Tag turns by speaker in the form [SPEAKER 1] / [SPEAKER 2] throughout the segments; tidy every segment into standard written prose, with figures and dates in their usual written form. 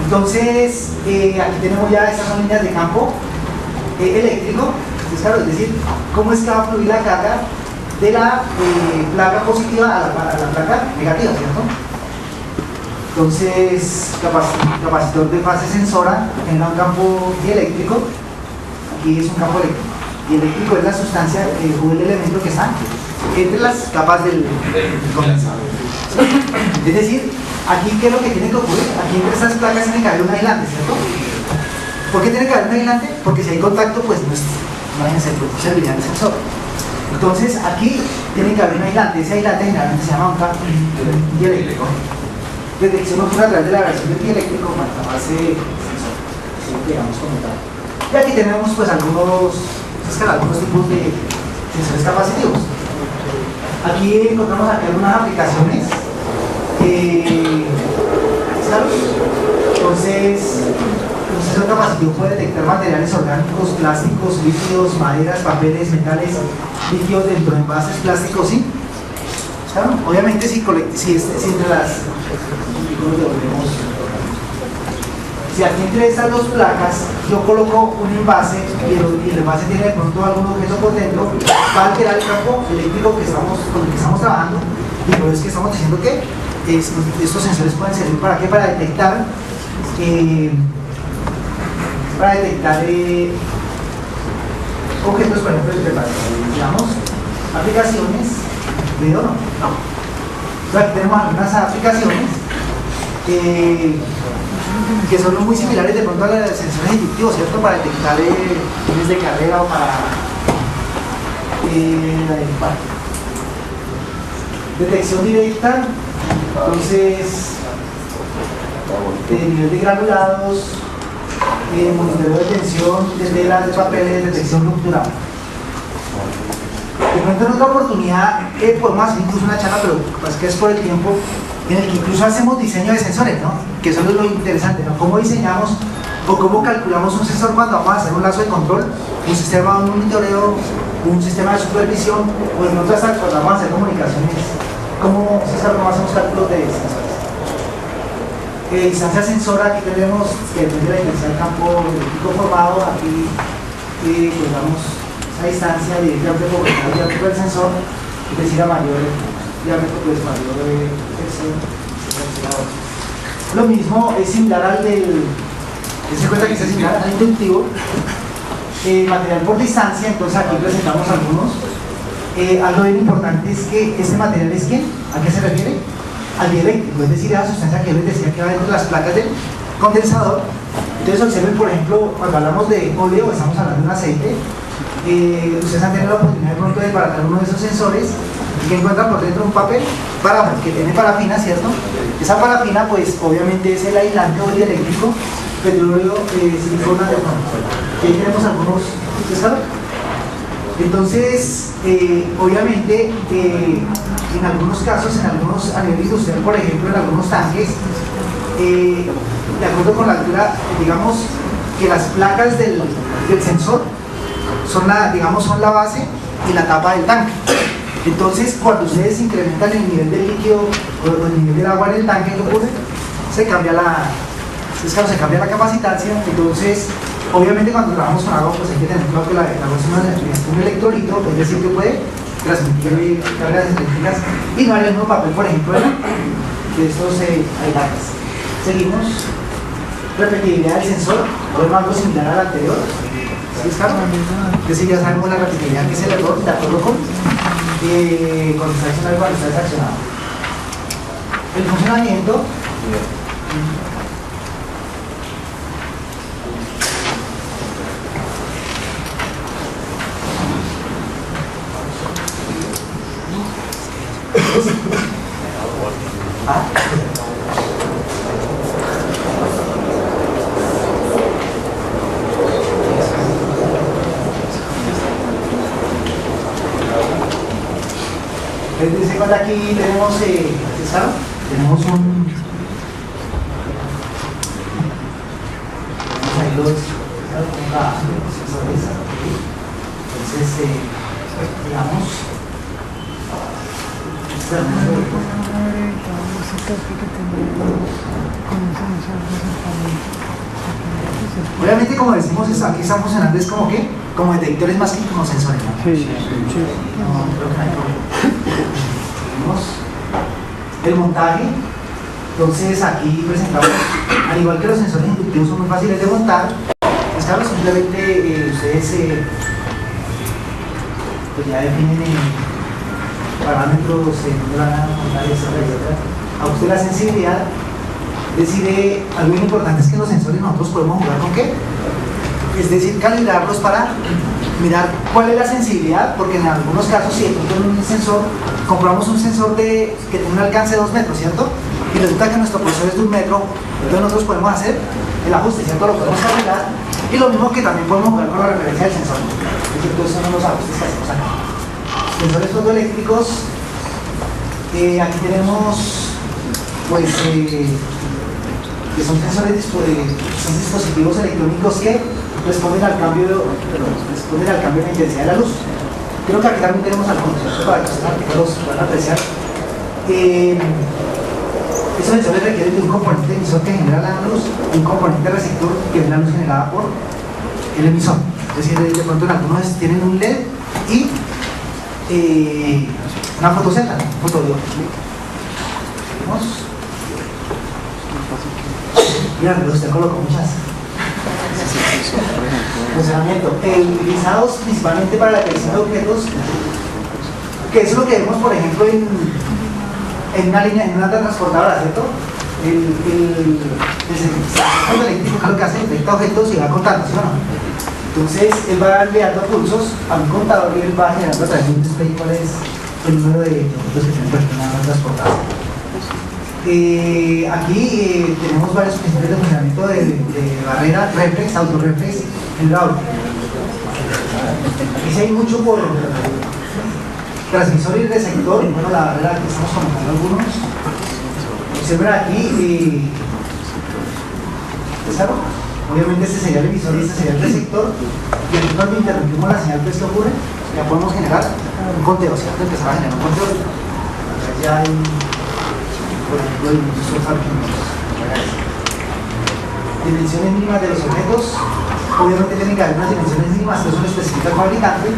[SPEAKER 1] Entonces, aquí tenemos ya estas son líneas de campo eléctrico. Entonces, claro, es decir, cómo es que va a fluir la carga de la placa positiva a la placa negativa, ¿cierto? Entonces, capacitor de fase sensora genera un campo eléctrico. Aquí es un campo eléctrico. Y eléctrico es la sustancia o el elemento que está entre las capas del condensador. Es decir, aquí, ¿qué es lo que tiene que ocurrir? Aquí entre estas placas tiene que haber un aislante, ¿cierto? ¿Por qué tiene que haber un aislante? Porque si hay contacto, pues no serviría el sensor. Entonces, aquí tiene que haber un aislante. Ese aislante generalmente se llama un campo dieléctrico. Detección ocurre a través de la reacción del dieléctrico con la fase sensor. Digamos como tal. Y aquí tenemos pues algunos tipos de sensores capacitivos. Aquí encontramos aquí algunas aplicaciones. Entonces, un sensor capacitivo puede detectar materiales orgánicos, plásticos, líquidos, maderas, papeles, metales, líquidos dentro de envases plásticos, ¿sí? Claro, obviamente si entre las... Si aquí entre estas dos placas yo coloco un envase y el envase tiene de pronto algún objeto por dentro, va a alterar el campo eléctrico con el que estamos trabajando, y por eso es que estamos diciendo que estos sensores pueden servir ¿para qué? Para detectar objetos, por ejemplo, digamos, aplicaciones, ¿veo no? No. Entonces aquí tenemos algunas aplicaciones que son muy similares de pronto a las sensores inductivos, ¿cierto? Para detectar líneas de carrera o para detección directa, entonces nivel de granulados, monitoreo de tensión de telas, de papeles, detección rupturada. De pronto en otra oportunidad podemos hacer incluso una charla, pero pues que es por el tiempo, en el que incluso hacemos diseño de sensores, ¿no? Que eso es lo interesante, ¿no? Cómo diseñamos o cómo calculamos un sensor cuando vamos a hacer un lazo de control, un sistema de monitoreo, un sistema de supervisión, o de pronto hasta cuando vamos a hacer comunicaciones, cómo hacemos cálculos de sensores. Distancia sensora, aquí tenemos que depende de la intensidad del campo eléctrico formado, aquí pues damos esa distancia de diámetro proporcional al diámetro del sensor, es decir, a mayor diámetro, pues mayor sección. Lo mismo es similar al se cuenta que es similar al inductivo, material por distancia. Entonces aquí presentamos algunos. Algo bien importante es que este material es ¿qué? ¿A qué se refiere? Al dieléctrico, es decir, a la sustancia que les decía que va dentro de las placas del condensador. Entonces observen, por ejemplo, cuando hablamos de óleo, estamos hablando de un aceite, ustedes han tenido la oportunidad de pronto de baratar uno de esos sensores y que encuentran por dentro un papel que tiene parafina, ¿cierto? Esa parafina pues obviamente es el aislante o el dieléctrico, petróleo, silicona, de que ahí tenemos algunos, ¿ustedes saben? Entonces, obviamente, en algunos casos, a nivel industrial, por ejemplo, en algunos tanques, de acuerdo con la altura, digamos que las placas del sensor son la base y la tapa del tanque. Entonces, cuando ustedes incrementan el nivel del líquido o el nivel del agua en el tanque, ¿qué ocurre? Se cambia la capacitancia. Entonces, obviamente cuando trabajamos con agua, pues hay que tener claro que la agua es un electrolito, es decir, que puede transmitir cargas eléctricas y no hay el mismo papel, por ejemplo, de estos ailantes. Seguimos. Repetibilidad del sensor, o algo similar al anterior. ¿Sí, Carlos? Entonces ya sabemos la repetibilidad que es el error, de acuerdo con cuando está accionado y cuando está desaccionado. El funcionamiento. Desde cuando aquí tenemos, tenemos ahí los entonces, digamos, Obviamente, como decimos, aquí están funcionando es como que, como detectores más que como sensores, ¿no?
[SPEAKER 2] Sí, sí.
[SPEAKER 1] No, creo que no hay problema. Tenemos el montaje. Entonces aquí presentamos, al igual que los sensores inductivos son muy fáciles de montar, pues claro, simplemente ustedes pues ya definen parámetros de la montaje, etcétera. A usted la sensibilidad decide, algo muy importante es que los sensores nosotros podemos jugar con qué, es decir, calibrarlos para mirar cuál es la sensibilidad, porque en algunos casos si de pronto en un sensor compramos un sensor que tiene un alcance de 2 metros, ¿cierto? Y resulta que nuestro profesor es de 1 metro, entonces nosotros podemos hacer el ajuste, ¿cierto? Lo podemos calibrar, y lo mismo que también podemos jugar con la referencia del sensor. Entonces son los ajustes que hacemos acá. Sensores fotoeléctricos, aquí tenemos pues que son sensores, son dispositivos electrónicos que responden al cambio de la intensidad de la luz. Creo que aquí también tenemos algunos, para que ustedes los puedan apreciar. Esos sensores requieren de un componente emisor que genera la luz y un componente receptor que es la luz generada por el emisor. Es decir, de pronto en algunos tienen un LED y una fotocelda, un fotodiodo. Mira, pero usted colocó muchas. Funcionamiento. Utilizados principalmente para la creación de objetos, que eso es lo que vemos, por ejemplo, en una línea, en una transportadora, ¿cierto? El sensor eléctrico lo que hace, detecta objetos y va contando, ¿sí o no? Entonces, él va enviando pulsos a un contador y él va generando a través de un display cuál es el número de objetos que se encuentran transportados. Aquí tenemos varios principios de funcionamiento de barrera, reflex, autoreflex, hidráulico. Aquí sí hay mucho por transmisor y receptor. Bueno, la barrera que estamos comentando algunos. Observen aquí, ¿claro? Obviamente este sería el emisor y este sería el receptor. Y aquí cuando interrumpimos la señal, pues ¿qué ocurre? Ya podemos generar un conteo, ¿cierto? Empezar a generar un conteo. Ya hay, por ejemplo, el dimensiones mínimas de los objetos. Obviamente tienen que haber unas dimensiones mínimas, que eso lo especifica el fabricante.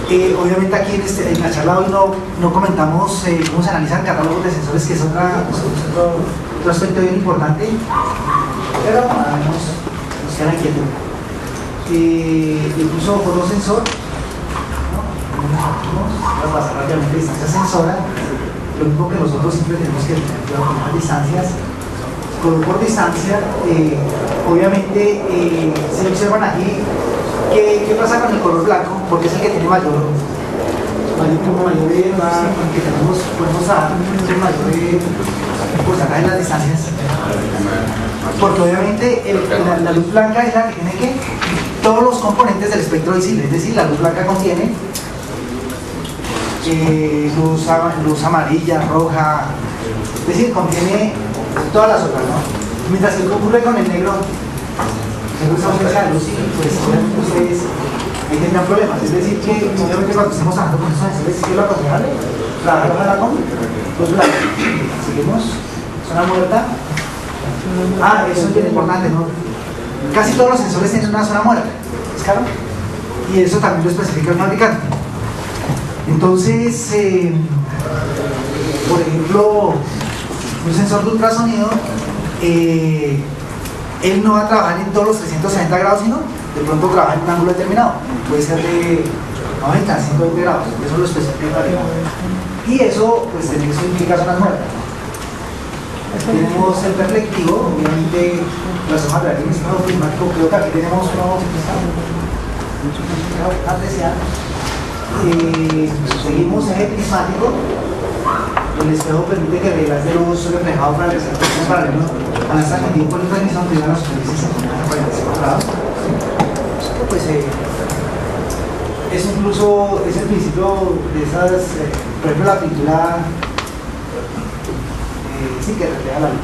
[SPEAKER 1] Obviamente aquí en la charla hoy no comentamos cómo se analizan catálogos de sensores, que es otro aspecto bien importante, pero al menos nos queda inquietud. Incluso fotosensor, ¿no? Vamos a pasar rápidamente a distancia sensora, lo mismo que nosotros siempre tenemos que tener cuidado con las distancias. Por distancia, obviamente, si observan aquí, ¿qué pasa con el color blanco? Porque es el que tiene mayor que podemos dar mayor porcentaje en las distancias. Porque obviamente la luz blanca es la que tiene que todos los componentes del espectro visible, es decir, la luz blanca contiene luz amarilla, roja, es decir, contiene todas las otras, ¿no? Mientras que ocurre con el negro, es ausencia de luz y pues obviamente ustedes ahí tendrán problemas. Es decir, que obviamente cuando estemos trabajando con esos sensores, ¿qué es lo aconsejable? Trabajar con luz blanca. Seguimos. Zona muerta. Eso es bien importante, ¿no? Casi todos los sensores tienen una zona muerta, ¿es claro? Y eso también lo especifica el fabricante. Entonces, por ejemplo, un sensor de ultrasonido, él no va a trabajar en todos los 360 grados, sino de pronto trabaja en un ángulo determinado. Puede ser de 90 a 120 grados, eso lo especifica el fabricante. Y eso, pues, eso implica zonas muertas. Tenemos el perlectivo, obviamente lo hacemos a través de un espejo prismático. Creo que aquí tenemos uno apreciar. Seguimos eje prismático. El espejo permite que veas de luz reflejado para realizar transmisión paralelo a la transmitido por la transmisión privada a los superficies a 45 grados. Pues es incluso es el principio de esas, por ejemplo, la pintura. Sí, que refleja la luz.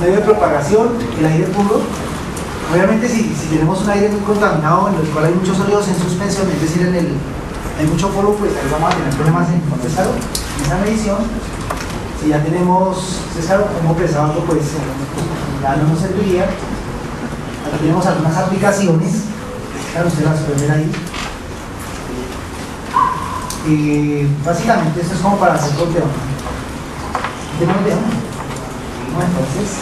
[SPEAKER 1] Medio de propagación, el aire puro. Obviamente si tenemos un aire muy contaminado en el cual hay muchos sólidos en suspensión, es decir, hay mucho polvo, pues ahí vamos a tener problemas en esa medición. Si ya tenemos, César, como pesado, pues ya no nos serviría. Aquí tenemos algunas aplicaciones, claro, ustedes las pueden ver ahí. Básicamente esto es como para hacer conteo. Tenemos de uno. Entonces,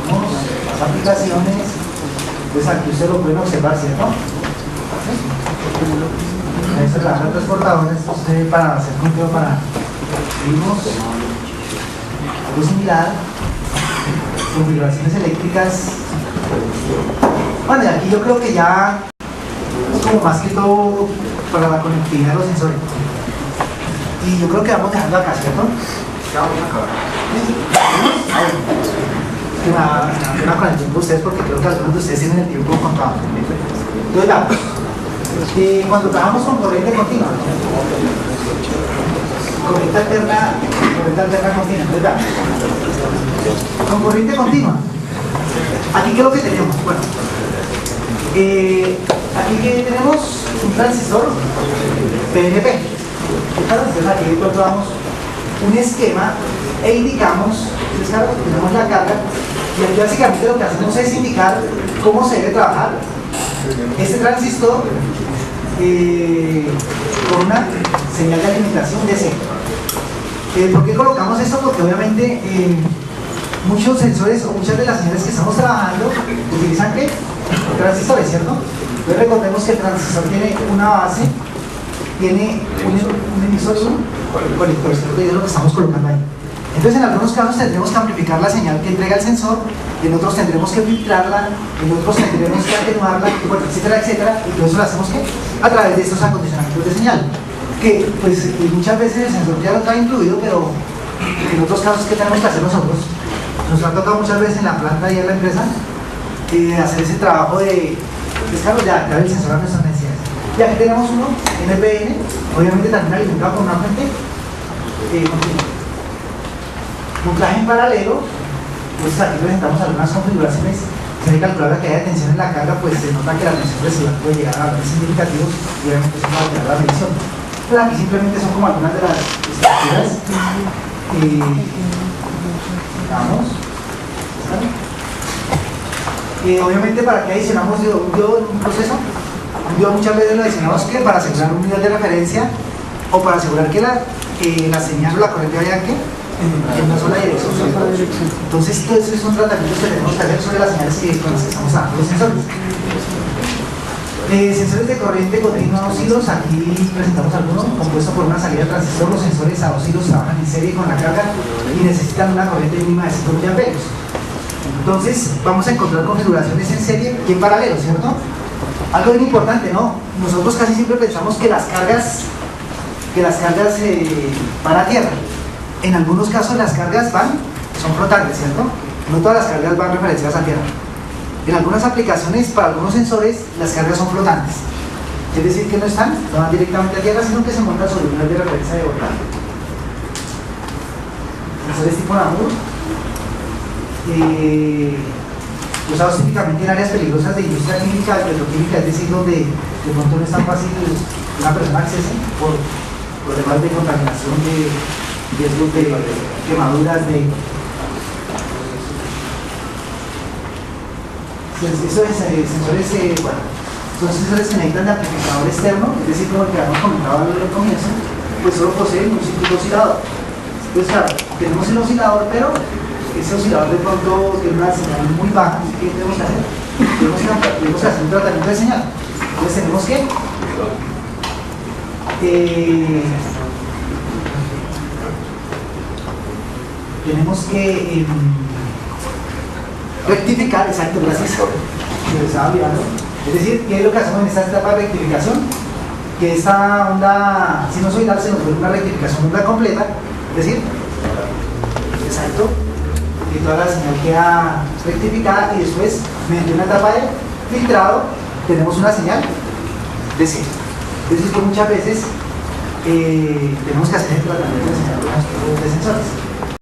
[SPEAKER 1] tenemos las aplicaciones. Entonces aquí ustedes lo pueden observar, ¿cierto? Esta es la transportadora, esto es para hacer conteo para vimos algo similar, configuraciones eléctricas. Bueno, y aquí yo creo que ya es como más que todo para la conectividad de los sensores. Y yo creo que vamos dejando acá, ¿cierto?
[SPEAKER 2] Ya vamos a acabar.
[SPEAKER 1] Una con el tiempo de ustedes, porque creo que algunos de ustedes tienen el tiempo contado. Entonces, vamos. Cuando trabajamos con corriente continua, corriente alterna continua, entonces, vamos. Con corriente continua, aquí qué es lo que tenemos. Bueno, aquí que tenemos un transistor PNP. Entonces aquí encontramos un esquema e indicamos, entonces, claro, tenemos la carga y aquí básicamente lo que hacemos es indicar cómo se debe trabajar este transistor con una señal de alimentación DC. ¿Por qué colocamos esto? Porque obviamente muchos sensores o muchas de las señales que estamos trabajando utilizan ¿qué? Transistores, ¿cierto? Entonces recordemos que el transistor tiene una base, tiene un emisor y un colector, ¿cierto? Y es lo que estamos colocando ahí. Entonces en algunos casos tendremos que amplificar la señal que entrega el sensor, en otros tendremos que filtrarla, en otros tendremos que atenuarla, bueno, etcétera, etcétera, y todo eso lo hacemos ¿qué? A través de estos acondicionamientos de señal, que pues muchas veces el sensor ya lo trae incluido, pero en otros casos ¿qué tenemos que hacer nosotros? Nos ha tocado muchas veces en la planta y en la empresa hacer ese trabajo de descargo de adaptar el sensor a nuestras necesidades. Y aquí tenemos uno NPN, obviamente también alimentado con una fuente continua. Montaje en paralelo, pues aquí presentamos algunas configuraciones. Si hay que calcular la caída de tensión en la carga, pues se nota que la tensión residual puede llegar a valores significativos y obviamente eso va a alterar la medición. Pero aquí simplemente son como algunas de las estructuras. Vamos. Obviamente, ¿para qué adicionamos un diodo en un proceso? Un diodo muchas veces lo adicionamos ¿qué? Para asegurar un nivel de referencia o para asegurar que la señal o la corriente vaya en una sola dirección. Entonces, todos esos son tratamientos que tenemos que hacer sobre las señales con las que estamos dando los sensores. Sensores de corriente continua a 2 hilos, aquí presentamos algunos, compuesto por una salida de transistor. Los sensores a 2 hilos trabajan en serie con la carga y necesitan una corriente mínima de 5 mA. Entonces, vamos a encontrar configuraciones en serie y en paralelo, ¿cierto? Algo bien importante, ¿no? Nosotros casi siempre pensamos que las cargas van a tierra. En algunos casos las cargas son flotantes, ¿cierto? No todas las cargas van referenciadas a tierra. En algunas aplicaciones, para algunos sensores, las cargas son flotantes. Es decir, que no van directamente a tierra, sino que se montan sobre una de referencia de voltaje. Sensores tipo Namur, usados típicamente en áreas peligrosas de industria química, petroquímica, es decir, donde de pronto no es tan fácil una persona accese por problemas de contaminación, de riesgos de quemaduras, eso es sensores, bueno, son sensores que necesitan de amplificador externo, es decir, como el que habíamos comentado al comienzo, pues solo poseen un circuito oscilador. Pues claro, tenemos el oscilador, pero ese oscilador de pronto tiene una señal muy baja. ¿Qué tenemos que hacer? Tenemos que hacer un tratamiento de señal. Entonces tenemos que rectificar, exacto, gracias, se me estaba olvidando. Es decir, ¿qué es lo que hacemos en esta etapa de rectificación? Que esta onda sinusoidal se nos vuelve una rectificación onda completa, es decir, exacto, que toda la señal queda rectificada y después, mediante una etapa de filtrado, tenemos una señal de cero. Es decir, que muchas veces tenemos que hacer el tratamiento de señal de sensores.